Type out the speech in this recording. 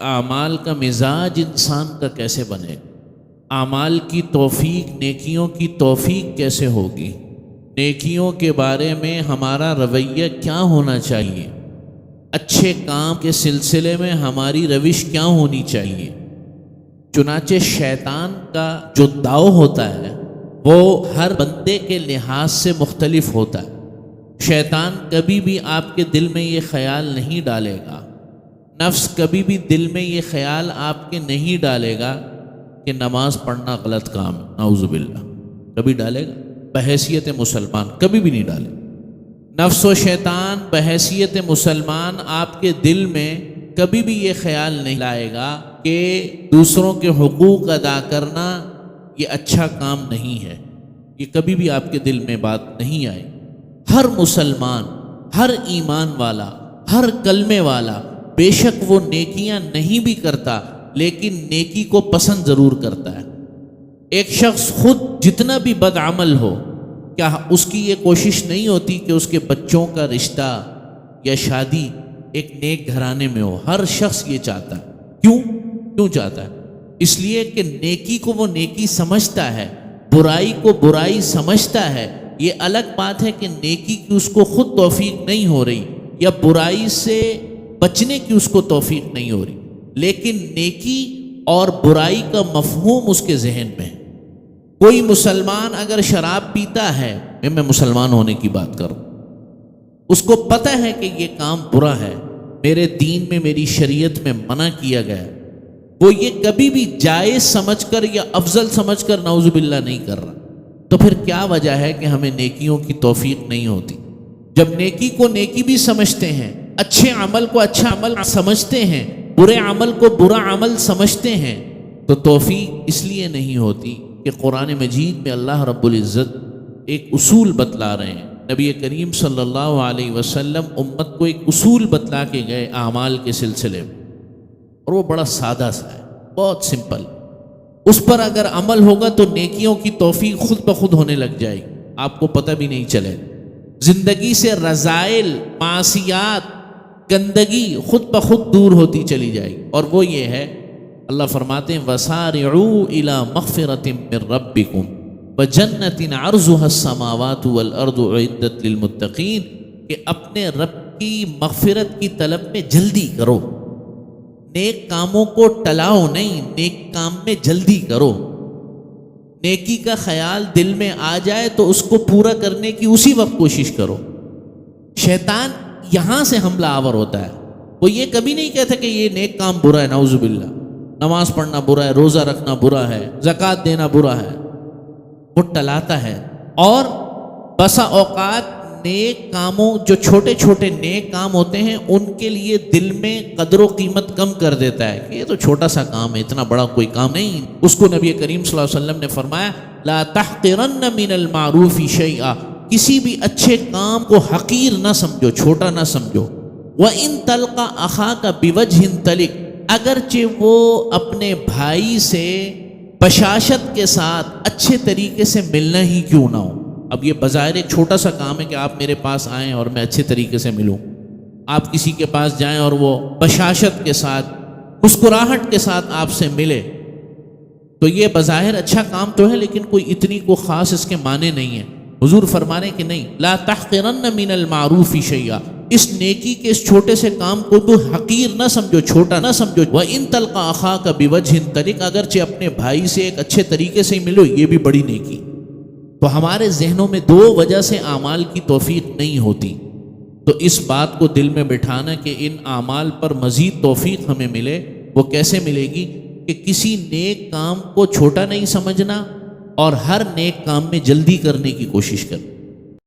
اعمال کا مزاج انسان کا کیسے بنے؟ اعمال کی توفیق، نیکیوں کی توفیق کیسے ہوگی؟ نیکیوں کے بارے میں ہمارا رویہ کیا ہونا چاہیے؟ اچھے کام کے سلسلے میں ہماری روش کیا ہونی چاہیے؟ چنانچہ شیطان کا جو داؤ ہوتا ہے وہ ہر بندے کے لحاظ سے مختلف ہوتا ہے۔ شیطان کبھی بھی آپ کے دل میں یہ خیال نہیں ڈالے گا، نفس کبھی بھی دل میں یہ خیال آپ کے نہیں ڈالے گا کہ نماز پڑھنا غلط کام ہے، نعوذ باللہ۔ کبھی ڈالے گا؟ بحیثیت مسلمان کبھی بھی نہیں ڈالے۔ نفس و شیطان بحیثیت مسلمان آپ کے دل میں کبھی بھی یہ خیال نہیں لائے گا کہ دوسروں کے حقوق ادا کرنا یہ اچھا کام نہیں ہے، یہ کبھی بھی آپ کے دل میں بات نہیں آئے۔ ہر مسلمان، ہر ایمان والا، ہر کلمے والا بے شک وہ نیکیاں نہیں بھی کرتا لیکن نیکی کو پسند ضرور کرتا ہے۔ ایک شخص خود جتنا بھی بد عمل ہو، کیا اس کی یہ کوشش نہیں ہوتی کہ اس کے بچوں کا رشتہ یا شادی ایک نیک گھرانے میں ہو؟ ہر شخص یہ چاہتا ہے۔ کیوں چاہتا ہے؟ اس لیے کہ نیکی کو وہ نیکی سمجھتا ہے، برائی کو برائی سمجھتا ہے۔ یہ الگ بات ہے کہ نیکی کی اس کو خود توفیق نہیں ہو رہی یا برائی سے بچنے کی اس کو توفیق نہیں ہو رہی، لیکن نیکی اور برائی کا مفہوم اس کے ذہن میں ہے۔ کوئی مسلمان اگر شراب پیتا ہے، میں مسلمان ہونے کی بات کروں، اس کو پتہ ہے کہ یہ کام برا ہے، میرے دین میں، میری شریعت میں منع کیا گیا ہے، وہ یہ کبھی بھی جائز سمجھ کر یا افضل سمجھ کر نعوذ باللہ نہیں کر رہا، تو پھر کیا وجہ ہے کہ ہمیں نیکیوں کی توفیق نہیں ہوتی؟ جب نیکی کو نیکی بھی سمجھتے ہیں، اچھے عمل کو اچھا عمل سمجھتے ہیں، برے عمل کو برا عمل سمجھتے ہیں، تو توفیق اس لیے نہیں ہوتی کہ قرآن مجید میں اللہ رب العزت ایک اصول بتلا رہے ہیں۔ نبی کریم صلی اللہ علیہ وسلم امت کو ایک اصول بتلا کے گئے اعمال کے سلسلے میں، اور وہ بڑا سادہ سا ہے، بہت سمپل۔ اس پر اگر عمل ہوگا تو نیکیوں کی توفیق خود بخود ہونے لگ جائے گی، آپ کو پتہ بھی نہیں چلے۔ زندگی سے رذائل، معصیات، گندگی خود بخود دور ہوتی چلی جائے گی، اور وہ یہ ہے، اللہ فرماتے ہیں وَسَارِعُوا إِلَى مَغْفِرَةٍ مِّن رَبِّكُمْ وَجَنَّةٍ عَرْضُهَا السَّمَاوَاتُ وَالْأَرْضُ أُعِدَّتْ لِلْمُتَّقِينَ کہ اپنے رب کی مغفرت کی طلب میں جلدی کرو، نیک کاموں کو ٹلاؤ نہیں، نیک کام میں جلدی کرو۔ نیکی کا خیال دل میں آ جائے تو اس کو پورا کرنے کی اسی وقت کوشش کرو۔ شیطان یہاں سے حملہ آور ہوتا ہے، وہ یہ کبھی نہیں کہتا کہ یہ نیک کام برا ہے، نعوذ باللہ، نماز پڑھنا برا ہے، روزہ رکھنا برا ہے، زکوٰۃ دینا برا ہے، وہ ٹلاتا ہے۔ اور بسا اوقات نیک کاموں، جو چھوٹے چھوٹے نیک کام ہوتے ہیں، ان کے لیے دل میں قدر و قیمت کم کر دیتا ہے کہ یہ تو چھوٹا سا کام ہے، اتنا بڑا کوئی کام نہیں۔ اس کو نبی کریم صلی اللہ علیہ وسلم نے فرمایا لا تحقرن من المعروف شیئا، کسی بھی اچھے کام کو حقیر نہ سمجھو، چھوٹا نہ سمجھو۔ وَإِن تَلْقَ أَخَاكَ بِوَجْهٍ طَلِقٍ، اگرچہ وہ اپنے بھائی سے بشاشت کے ساتھ اچھے طریقے سے ملنا ہی کیوں نہ ہو۔ اب یہ بظاہر ایک چھوٹا سا کام ہے کہ آپ میرے پاس آئیں اور میں اچھے طریقے سے ملوں، آپ کسی کے پاس جائیں اور وہ بشاشت کے ساتھ، مسکراہٹ کے ساتھ آپ سے ملے، تو یہ بظاہر اچھا کام تو ہے لیکن کوئی اتنی کو خاص اس کے معنی نہیں ہے۔ حضور فرمانے کہ نہیں، لا تحقرن من المعروف شیئا، اس نیکی کے اس چھوٹے سے کام کو تو حقیر نہ سمجھو، چھوٹا نہ سمجھو۔ وَإِن تَلْقَ أَخَاكَ بِوَجْهٍ طَلِقٍ، اگرچہ اپنے بھائی سے ایک اچھے طریقے سے ملو، یہ بھی بڑی نیکی۔ تو ہمارے ذہنوں میں دو وجہ سے اعمال کی توفیق نہیں ہوتی، تو اس بات کو دل میں بٹھانا کہ ان اعمال پر مزید توفیق ہمیں ملے، وہ کیسے ملے گی؟ کہ کسی نیک کام کو چھوٹا نہیں سمجھنا اور ہر نیک کام میں جلدی کرنے کی کوشش کرنا۔